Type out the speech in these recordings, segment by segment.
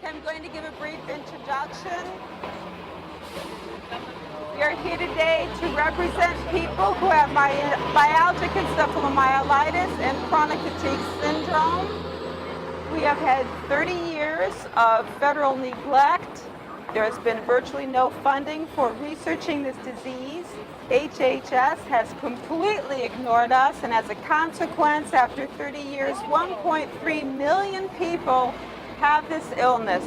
I'm going to give a brief introduction. We are here today to represent people who have myalgic encephalomyelitis and chronic fatigue syndrome. We have had 30 years of federal neglect. There has been virtually no funding for researching this disease. HHS has completely ignored us, and as a consequence, after 30 years, 1.3 million people have this illness.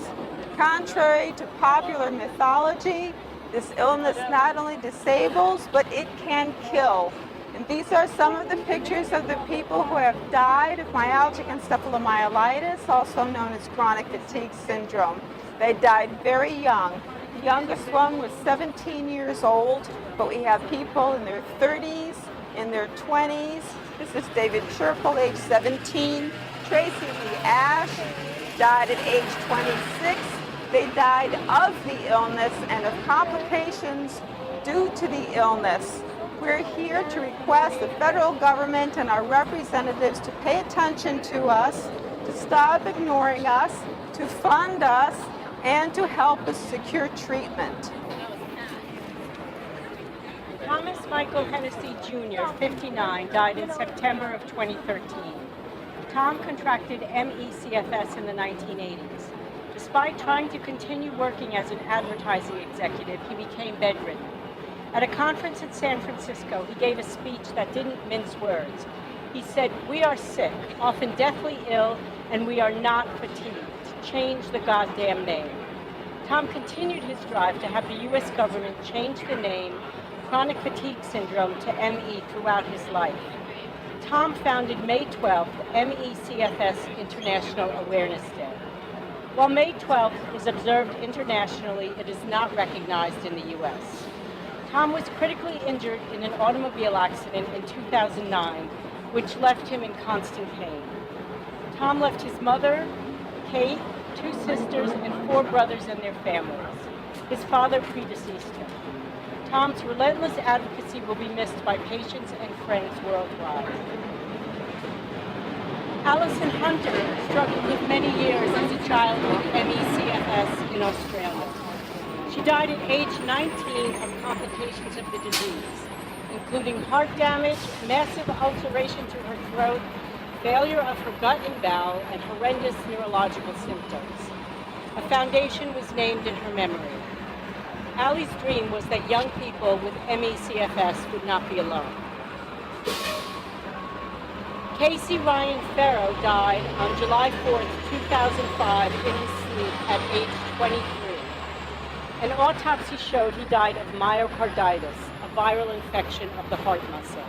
Contrary to popular mythology, this illness not only disables, but it can kill. And these are some of the pictures of the people who have died of myalgic encephalomyelitis, also known as chronic fatigue syndrome. They died very young. The youngest one was 17 years old, but we have people in their 30s, in their 20s. This is David Chirkle, age 17. Tracy Lee Ash died at age 26. They died of the illness and of complications due to the illness. We're here to request the federal government and our representatives to pay attention to us, to stop ignoring us, to fund us, and to help us secure treatment. Thomas Michael Hennessy Jr., 59, died in September of 2013. Tom contracted ME/CFS in the 1980s. Despite trying to continue working as an advertising executive, he became bedridden. At a conference in San Francisco, he gave a speech that didn't mince words. He said, "We are sick, often deathly ill, and we are not fatigued. Change the goddamn name." Tom continued his drive to have the U.S. government change the name chronic fatigue syndrome to ME throughout his life. Tom founded May 12th ME/CFS International Awareness Day. While May 12th is observed internationally, it is not recognized in the U.S. Tom was critically injured in an automobile accident in 2009, which left him in constant pain. Tom left his mother, Kate, 2 sisters, and 4 brothers and their families. His father predeceased him. Tom's relentless advocacy will be missed by patients and friends worldwide. Allison Hunter struggled with many years as a child with ME/CFS in Australia. She died at age 19 of complications of the disease, including heart damage, massive ulceration to her throat, failure of her gut and bowel, and horrendous neurological symptoms. A foundation was named in her memory. Allie's dream was that young people with ME/CFS would not be alone. Casey Ryan Farrow died on July 4th, 2005 in his sleep at age 23. An autopsy showed he died of myocarditis, a viral infection of the heart muscle.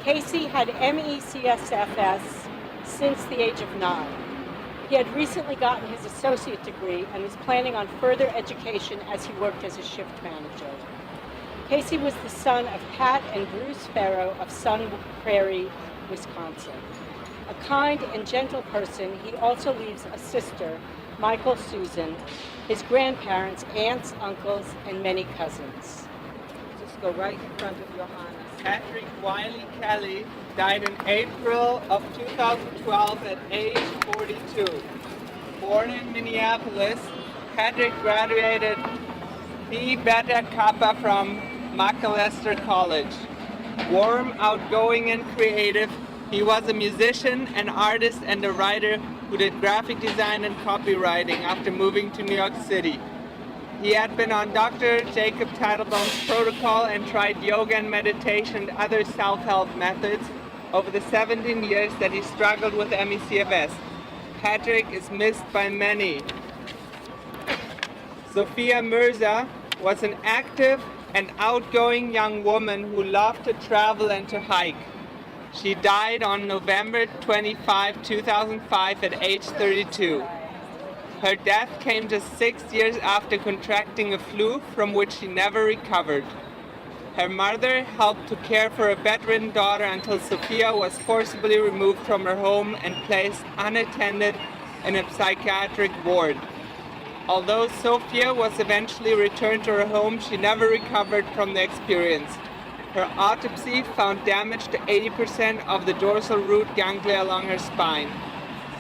Casey had ME/CFS since the age of 9. He had recently gotten his associate degree and was planning on further education as he worked as a shift manager. Casey was the son of Pat and Bruce Farrow of Sun Prairie, Wisconsin. A kind and gentle person, he also leaves a sister, Michael Susan, his grandparents, aunts, uncles, and many cousins. Just go right in front of Johannes. Patrick Wiley Kelley died in April of 2012 at age 42. Born in Minneapolis, Patrick graduated Phi Beta Kappa from Macalester College. Warm, outgoing, and creative, he was a musician, an artist, and a writer who did graphic design and copywriting after moving to New York City. He had been on Dr. Jacob Teitelbaum's protocol and tried yoga and meditation and other self-help methods over the 17 years that he struggled with ME/CFS. Patrick is missed by many. Sofia Mirza was an active and outgoing young woman who loved to travel and to hike. She died on November 25, 2005 at age 32. Her death came just 6 years after contracting a flu from which she never recovered. Her mother helped to care for a bedridden daughter until Sofia was forcibly removed from her home and placed unattended in a psychiatric ward. Although Sofia was eventually returned to her home, she never recovered from the experience. Her autopsy found damage to 80% of the dorsal root ganglia along her spine.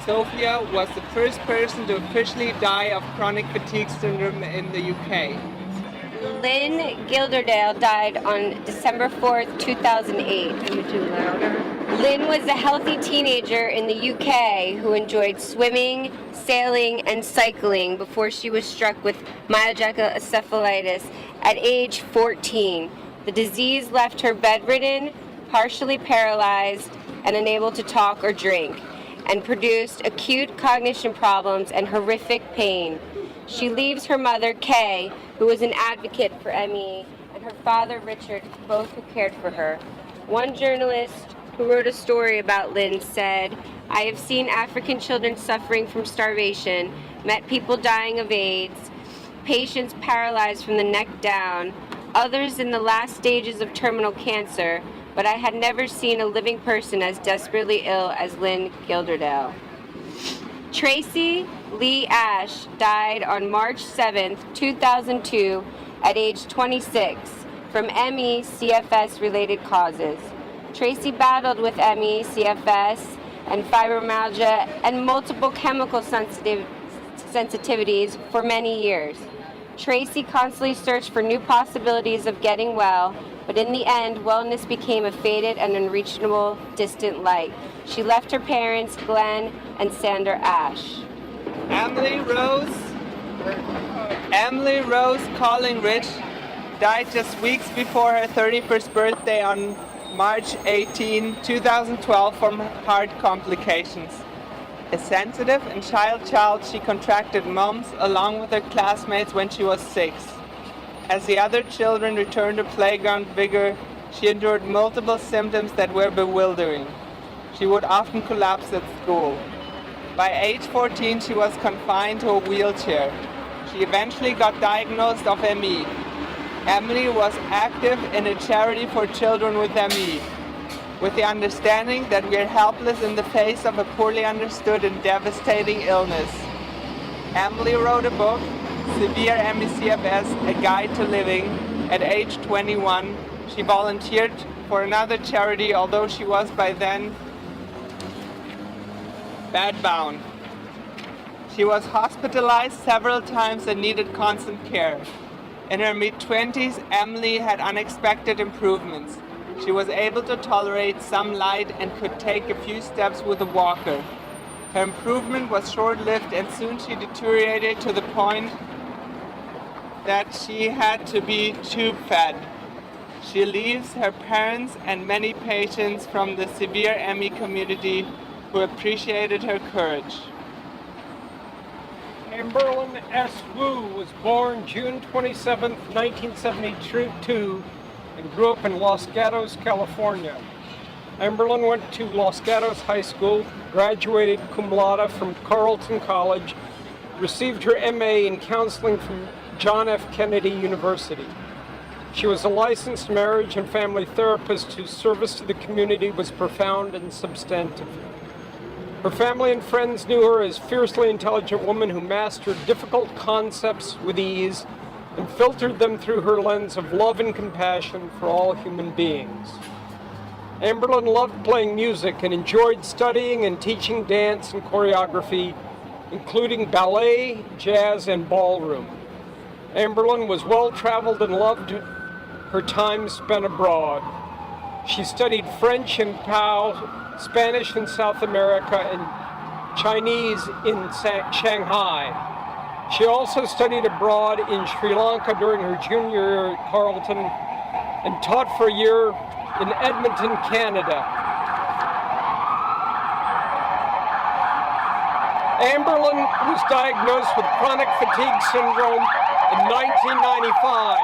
Sofia was the first person to officially die of chronic fatigue syndrome in the UK. Lynn Gilmore died on December 4th, 2008. Can you do louder? Lynn was a healthy teenager in the UK who enjoyed swimming, sailing, and cycling before she was struck with myalgic encephalitis at age 14. The disease left her bedridden, partially paralyzed, and unable to talk or drink, and produced acute cognition problems and horrific pain. She leaves her mother, Kay, who was an advocate for ME, and her father, Richard, both who cared for her. One journalist who wrote a story about Lynn said, "I have seen African children suffering from starvation, met people dying of AIDS, patients paralyzed from the neck down, others in the last stages of terminal cancer, but I had never seen a living person as desperately ill as Lynn Gilmore." Tracy Lee Ash died on March 7th, 2002 at age 26 from ME/CFS-related causes. Tracy battled with ME/CFS and fibromyalgia and multiple chemical sensitivities for many years. Tracy constantly searched for new possibilities of getting well, but in the end, wellness became a faded and unreachable distant light. She left her parents, Glenn and Sandra Ash. Emily Rose Collingridge died just weeks before her 31st birthday on March 18, 2012 from heart complications. A sensitive and shy child, she contracted mumps along with her classmates when she was 6. As the other children returned to playground vigor, she endured multiple symptoms that were bewildering. She would often collapse at school. By age 14, she was confined to a wheelchair. She eventually got diagnosed of ME. Emily was active in a charity for children with ME, with the understanding that we are helpless in the face of a poorly understood and devastating illness. Emily wrote a book, Severe ME/CFS, A Guide to Living. At age 21, she volunteered for another charity, although she was by then bedbound. She was hospitalized several times and needed constant care. In her mid-20s, Emily had unexpected improvements. She was able to tolerate some light and could take a few steps with a walker. Her improvement was short-lived and soon she deteriorated to the point that she had to be tube-fed. She leaves her parents and many patients from the severe ME community who appreciated her courage. Amberlynn Wu was born June 27, 1972, and grew up in Los Gatos, California. Amberlynn went to Los Gatos High School, graduated cum laude from Carleton College, received her MA in counseling from John F. Kennedy University. She was a licensed marriage and family therapist whose service to the community was profound and substantive. Her family and friends knew her as a fiercely intelligent woman who mastered difficult concepts with ease and filtered them through her lens of love and compassion for all human beings. Amberlynn loved playing music and enjoyed studying and teaching dance and choreography, including ballet, jazz, and ballroom. Amberlynn was well-traveled and loved her time spent abroad. She studied French in Pau, Spanish in South America, and Chinese in Shanghai. She also studied abroad in Sri Lanka during her junior year at Carleton and taught for a year in Edmonton, Canada. Amberlynn was diagnosed with chronic fatigue syndrome in 1995.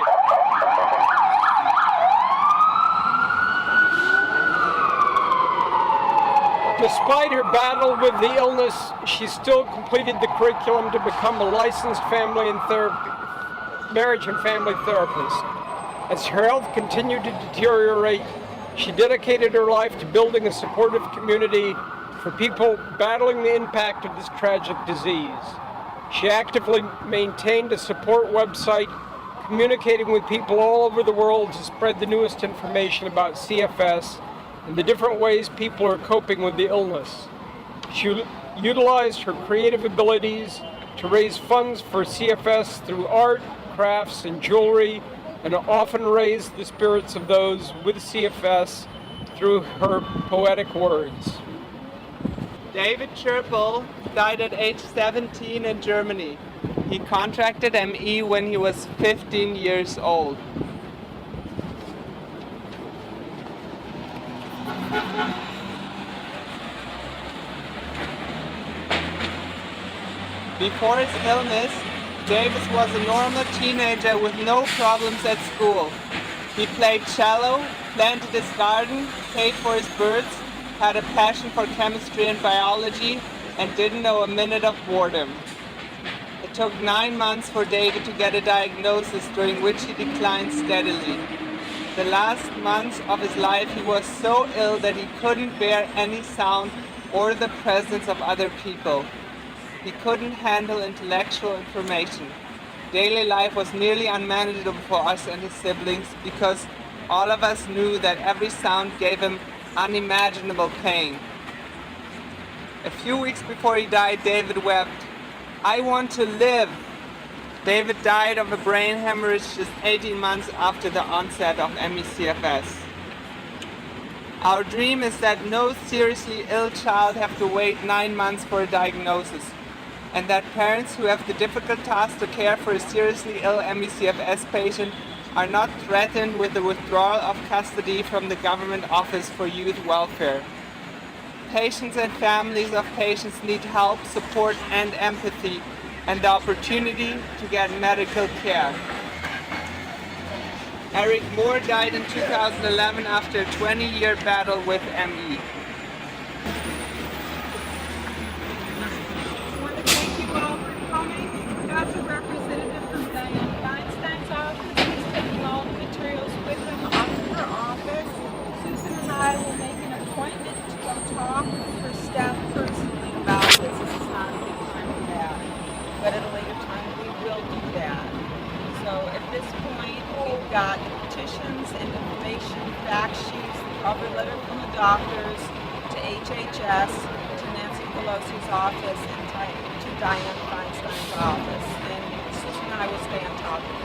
Despite her battle with the illness, she still completed the curriculum to become a licensed marriage and family therapist. As her health continued to deteriorate, she dedicated her life to building a supportive community for people battling the impact of this tragic disease. She actively maintained a support website, communicating with people all over the world to spread the newest information about CFS and the different ways people are coping with the illness. She utilized her creative abilities to raise funds for CFS through art, crafts, and jewelry, and often raised the spirits of those with CFS through her poetic words. David Chirkle died at age 17 in Germany. He contracted ME when he was 15 years old. Before his illness, Davis was a normal teenager with no problems at school. He played cello, planted his garden, paid for his birds, had a passion for chemistry and biology, and didn't know a minute of boredom. It took 9 months for David to get a diagnosis, during which he declined steadily. The last months of his life he was so ill that he couldn't bear any sound or the presence of other people. He couldn't handle intellectual information. Daily life was nearly unmanageable for us and his siblings because all of us knew that every sound gave him unimaginable pain. A few weeks before he died, David wept, "I want to live." David died of a brain hemorrhage just 18 months after the onset of ME/CFS. Our dream is that no seriously ill child have to wait 9 months for a diagnosis, and that parents who have the difficult task to care for a seriously ill ME/CFS patient are not threatened with the withdrawal of custody from the Government Office for Youth Welfare. Patients and families of patients need help, support, and empathy, and the opportunity to get medical care. Eric Moore died in 2011 after a 20-year battle with ME. That's a representative from Diane Feinstein's office. He's taking all the materials with him up to her office. Susan and I will make an appointment to go talk with her staff personally about this. This is not a good time for that. But at a later time, we will do that. So at this point, we've got petitions and information, fact sheets, the cover letter from the doctors, to HHS, to Nancy Pelosi's office, and to Diane Feinstein's office. And Susan and I will stay on top of